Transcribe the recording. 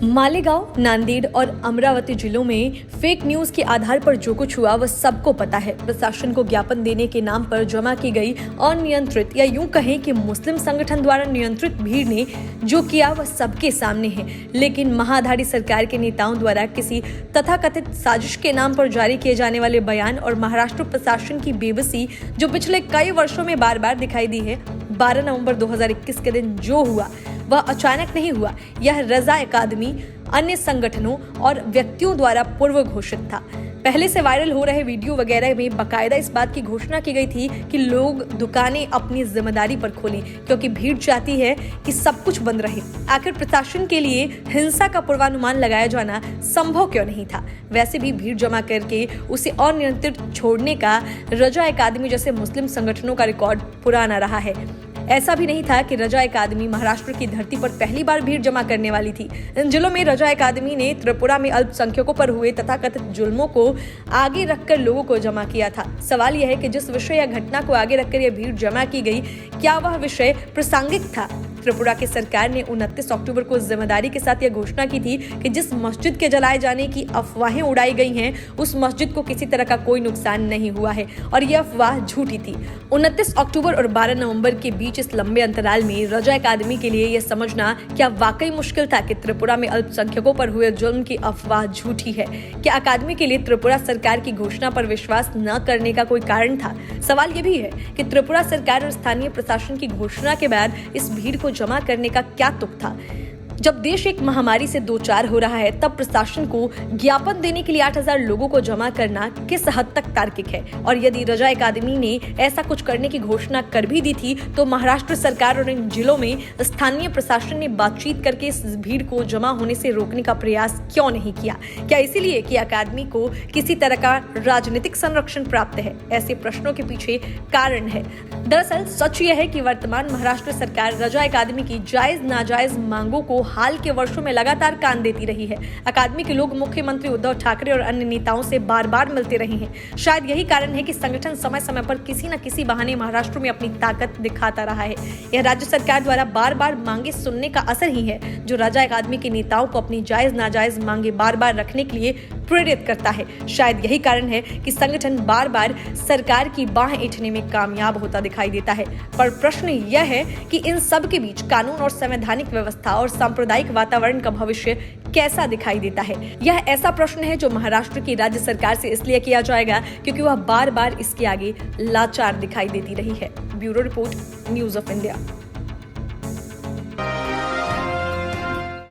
मालेगांव, नांदेड़ और अमरावती जिलों में फेक न्यूज के आधार पर जो कुछ हुआ वह सबको पता है। प्रशासन को ज्ञापन देने के नाम पर जमा की गई अनियंत्रित या यूं कहें कि मुस्लिम संगठन द्वारा नियंत्रित भीड़ ने जो किया वह सबके सामने है। लेकिन महाधारी सरकार के नेताओं द्वारा किसी तथाकथित साजिश के नाम पर जारी किए जाने वाले बयान और महाराष्ट्र प्रशासन की बेबसी जो पिछले कई वर्षों में बार बार दिखाई दी है। 12 नवंबर 2021 के दिन जो हुआ वह अचानक नहीं हुआ। यह रजा अकादमी, अन्य संगठनों और व्यक्तियों द्वारा पूर्व घोषित था। पहले से वायरल हो रहे वीडियो वगैरह में बकायदा इस बात की घोषणा की गई थी कि लोग दुकानें अपनी जिम्मेदारी पर खोलें क्योंकि भीड़ चाहती है कि सब कुछ बंद रहे। आखिर प्रशासन के लिए हिंसा का पूर्वानुमान लगाया जाना संभव क्यों नहीं था? वैसे भी भीड़ जमा करके उसे अनियंत्रित छोड़ने का रजा अकादमी जैसे मुस्लिम संगठनों का रिकॉर्ड पुराना रहा है। ऐसा भी नहीं था कि रजा अकादमी महाराष्ट्र की धरती पर पहली बार भीड़ जमा करने वाली थी। इन जिलों में रजा अकादमी ने त्रिपुरा में अल्पसंख्यकों पर हुए तथाकथित जुल्मों को आगे रखकर लोगों को जमा किया था। सवाल यह है कि जिस विषय या घटना को आगे रखकर यह भीड़ जमा की गई, क्या वह विषय प्रासंगिक था? त्रिपुरा की सरकार ने 29 अक्टूबर को जिम्मेदारी के साथ यह घोषणा की थी कि जिस मस्जिद के जलाए जाने की अफवाहें उड़ाई गई हैं, उस मस्जिद को किसी तरह का कोई नुकसान नहीं हुआ है और यह अफवाह झूठी थी। 29 अक्टूबर और 12 नवंबर के बीच इस लंबे अंतराल में रजा अकादमी के लिए यह समझना क्या वाकई मुश्किल था कि त्रिपुरा में अल्पसंख्यकों पर हुए जुल्म की अफवाह झूठी है? क्या अकादमी के लिए त्रिपुरा सरकार की घोषणा पर विश्वास न करने का कोई कारण था? सवाल यह भी है कि त्रिपुरा सरकार और स्थानीय प्रशासन की घोषणा के बाद इस भीड़ को जमा करने का क्या तुक था? जब देश एक महामारी से दो चार हो रहा है, तब प्रशासन को ज्ञापन देने के लिए 8000 लोगों को जमा करना किस हद तक तार्किक है? और यदि रजा अकादमी ने ऐसा कुछ करने की घोषणा कर भी दी थी, तो महाराष्ट्र सरकार और इन जिलों में स्थानीय प्रशासन ने बातचीत करके इस भीड़ को जमा होने से रोकने का प्रयास क्यों नहीं किया? क्या इसीलिए कि अकादमी को किसी तरह का राजनीतिक संरक्षण प्राप्त है? ऐसे प्रश्नों के पीछे कारण है। दरअसल सच यह है कि वर्तमान महाराष्ट्र सरकार रजा अकादमी की जायज नाजायज मांगों को हाल के वर्षों में लगातार कान देती रही है। अकादमी के लोग मुख्यमंत्री उद्धव ठाकरे और अन्य नेताओं से बार बार मिलते रहे हैं। शायद यही कारण है कि संगठन समय समय पर किसी न किसी बहाने महाराष्ट्र में अपनी ताकत दिखाता रहा है। यह राज्य सरकार द्वारा बार बार मांगे सुनने का असर ही है जो रजा अकादमी के नेताओं को अपनी जायज नाजायज मांगे बार बार रखने के लिए प्रेरित करता है। शायद यही कारण है कि संगठन बार बार सरकार की बाह ऐंठने में कामयाब होता दिखाई देता है। पर प्रश्न यह है कि इन सब के बीच कानून और संवैधानिक व्यवस्था और सांप्रदायिक वातावरण का भविष्य कैसा दिखाई देता है? यह ऐसा प्रश्न है जो महाराष्ट्र की राज्य सरकार से इसलिए किया जाएगा क्योंकि वह बार बार इसके आगे लाचार दिखाई देती रही है। Bureau report, news of India.